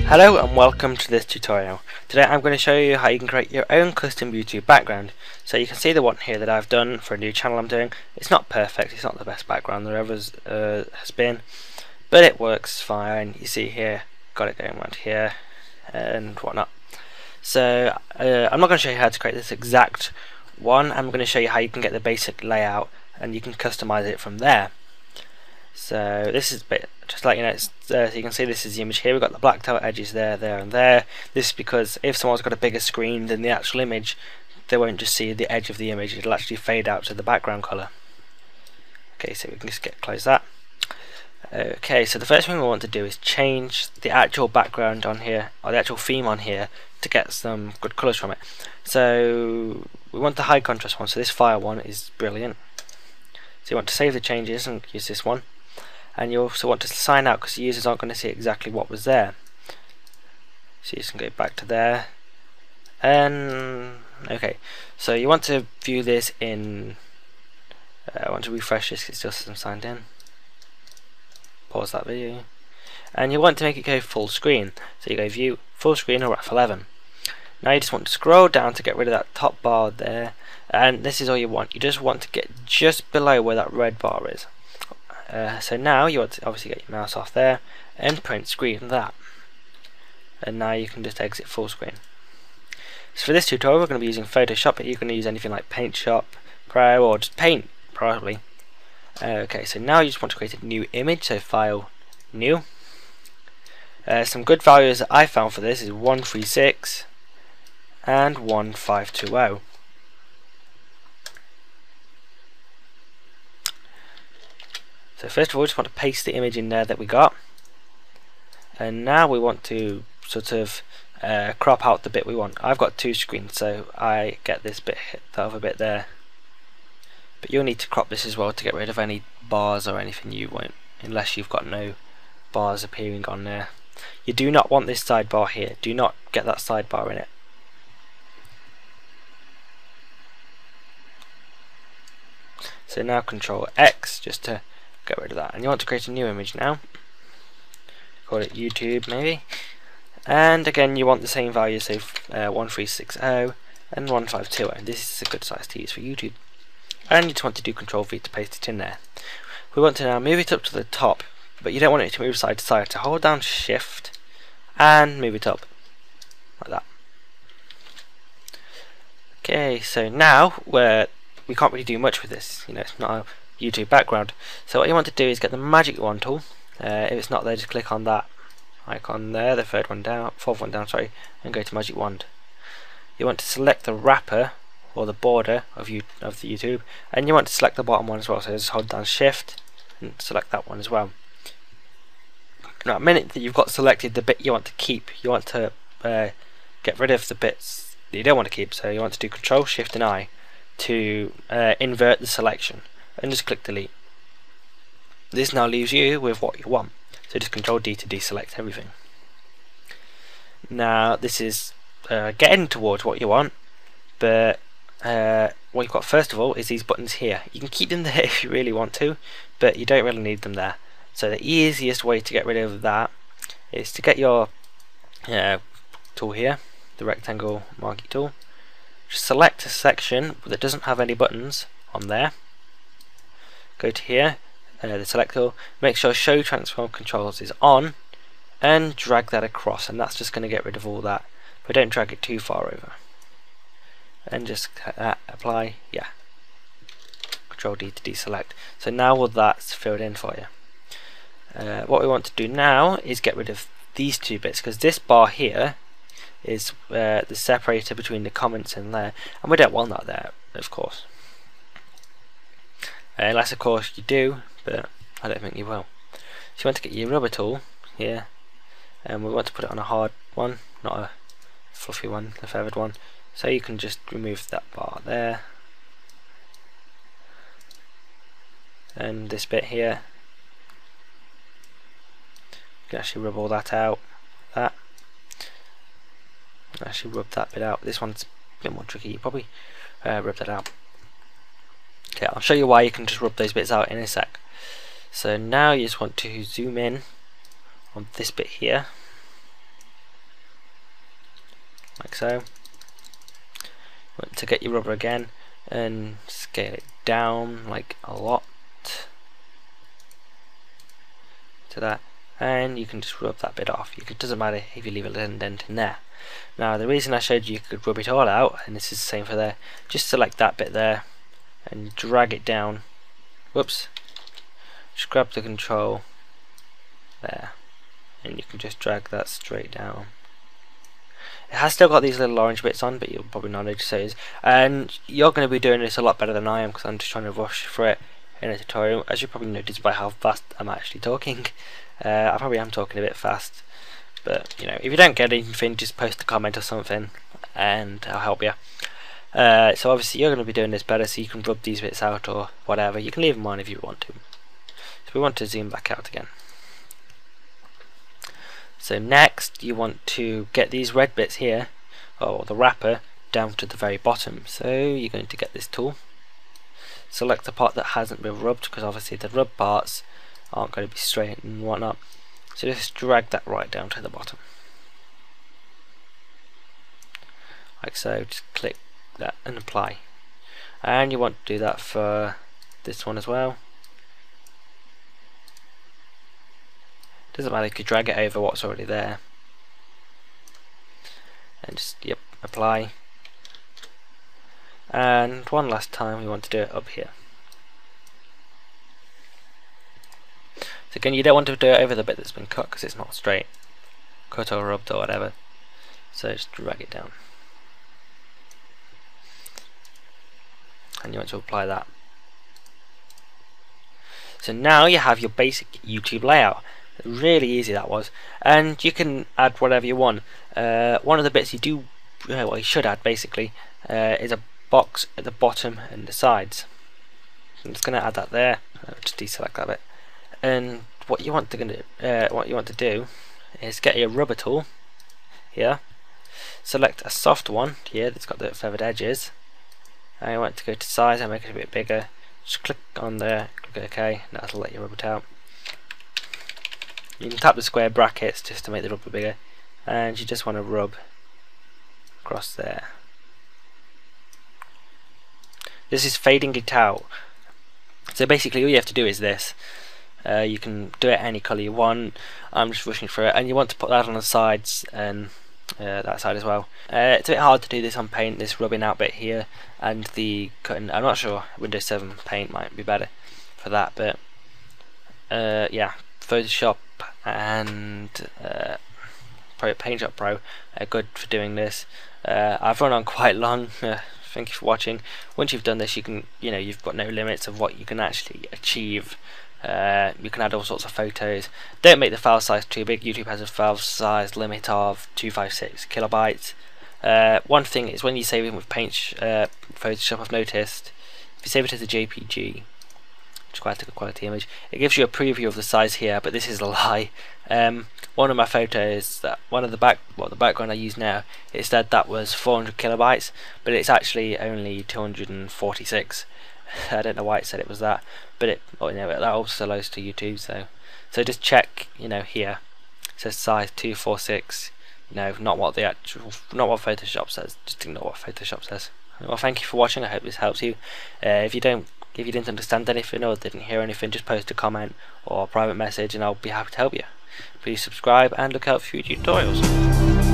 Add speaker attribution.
Speaker 1: Hello and welcome to this tutorial. Today I'm going to show you how you can create your own custom YouTube background. So you can see the one here that I've done for a new channel I'm doing. It's not perfect, it's not the best background there ever has been, but it works fine. You see here, got it going around here and whatnot. So I'm not going to show you how to create this exact one. I'm going to show you how you can get the basic layout and you can customize it from there. So this is a bit, just like so you can see this is the image here. We've got the blacked out edges there, there and there. This is because if someone's got a bigger screen than the actual image, they won't just see the edge of the image, it'll actually fade out to the background colour. Okay, so we can just close that. Okay, so the first thing we want to do is change the actual background on here, or the actual theme on here, to get some good colours from it. So we want the high contrast one, so this fire one is brilliant. So you want to save the changes and use this one. And you also want to sign out because the users aren't going to see exactly what was there. So you can go back to there. And okay, so you want to view this in. I want to refresh this. It's just signed in. Pause that video, and you want to make it go full screen. So you go view full screen or F11. Now you just want to scroll down to get rid of that top bar there, and this is all you want. You just want to get just below where that red bar is. So now you want to obviously get your mouse off there and print screen that, and now you can just exit full screen. So for this tutorial we're going to be using Photoshop, but you can use anything like Paint Shop Pro or just Paint probably. Okay, so now you just want to create a new image, so File, New. Some good values that I found for this is 136 and 1520. So first of all, just want to paste the image in there that we got, and now we want to sort of crop out the bit we want. I've got two screens, so I get this bit, that other bit there, but you'll need to crop this as well to get rid of any bars or anything you won't, unless you've got no bars appearing on there. You do not want this sidebar here, do not get that sidebar in it. So now Control X just to get rid of that, and you want to create a new image now, call it YouTube maybe, and again you want the same value, so 1360 and 1520. This is a good size to use for YouTube, and you just want to do Control V to paste it in there. We want to now move it up to the top, but you don't want it to move side to side, so hold down Shift and move it up like that. Okay, so now we can't really do much with this, it's not a YouTube background. So what you want to do is get the magic wand tool. If it's not there, just click on that icon there, the fourth one down, and go to magic wand. You want to select the wrapper or the border of the YouTube, and you want to select the bottom one as well. So just hold down Shift and select that one as well. Now, a minute that you've got selected the bit you want to keep, you want to get rid of the bits that you don't want to keep. So you want to do Control Shift and I to invert the selection, and just click delete. This now leaves you with what you want, so just Control D to deselect everything. Now this is getting towards what you want, but what you've got first of all is these buttons here. You can keep them there if you really want to, but you don't really need them there. So the easiest way to get rid of that is to get your tool here, the rectangle marquee tool. Just select a section that doesn't have any buttons on there. Go to here, the select tool, make sure show transform controls is on, and drag that across, and that's just going to get rid of all that, but don't drag it too far over. And just apply, yeah, Control D to deselect. So now all that's filled in for you. What we want to do now is get rid of these two bits, because this bar here is the separator between the comments and there, and we don't want that there, of course. Unless of course you do, but I don't think you will. So you want to get your rubber tool here, and we want to put it on a hard one, not a fluffy one, a feathered one. So you can just remove that bar there, and this bit here, you can actually rub all that out. Actually rub that bit out. This one's a bit more tricky, you probably rub that out. Okay, I'll show you why you can just rub those bits out in a sec. So now you just want to zoom in on this bit here, like so. Want to get your rubber again and scale it down like a lot to that, and you can just rub that bit off. It doesn't matter if you leave a little indent in there. Now the reason I showed you could rub it all out, and this is the same for there, just select that bit there and drag it down. Whoops. Just grab the control there and you can just drag that straight down. It has still got these little orange bits on, but you'll probably not notice it is. And you're going to be doing this a lot better than I am, because I'm just trying to rush for it in a tutorial, as you probably noticed by how fast I'm actually talking. I probably am talking a bit fast, but you know, if you don't get anything, just post a comment or something and I'll help you. So obviously you're going to be doing this better, so you can rub these bits out or whatever. You can leave them on if you want to. So we want to zoom back out again. So next you want to get these red bits here, or the wrapper, down to the very bottom. So you're going to get this tool, select the part that hasn't been rubbed, because obviously the rub parts aren't going to be straight and whatnot. So just drag that right down to the bottom, like so. Just click that and apply, and you want to do that for this one as well. Doesn't matter, you could drag it over what's already there and just apply. And one last time we want to do it up here. So again, you don't want to do it over the bit that's been cut, because it's not straight, cut or rubbed or whatever. So just drag it down and you want to apply that. So now you have your basic YouTube layout. Really easy that was, and you can add whatever you want. One of the bits you do, well, you should add basically, is a box at the bottom and the sides. I'm just going to add that there. I'll just deselect that bit. And what you want to do is get your rubber tool here. Select a soft one here that's got the feathered edges. And you want to go to size and make it a bit bigger. Just click on there, click OK, and that'll let you rub it out. You can tap the square brackets just to make the rubber bigger, and you just want to rub across there. This is fading it out. So basically all you have to do is this. You can do it any colour you want. I'm just rushing through it, and you want to put that on the sides and that side as well. It's a bit hard to do this on Paint, this rubbing out bit here and the cutting. I'm not sure, Windows 7 Paint might be better for that, but yeah, Photoshop and Paint Pro are good for doing this. I've run on quite long. Thank you for watching. Once you've done this, you can, you've got no limits of what you can actually achieve. You can add all sorts of photos. Don't make the file size too big. YouTube has a file size limit of 256 kilobytes. One thing is, when you save it with Photoshop, I've noticed if you save it as a JPG, which is quite a good quality image, it gives you a preview of the size here, but this is a lie. One of my photos, the background I use now, it said that was 400 kilobytes, but it's actually only 246. I don't know why it said it was that, but that also loads to YouTube. So just check, here it says size 246. Not what Photoshop says. Just ignore what Photoshop says. Well, thank you for watching. I hope this helps you. If you didn't understand anything or didn't hear anything, just post a comment or a private message and I'll be happy to help you. Please subscribe and look out for future tutorials.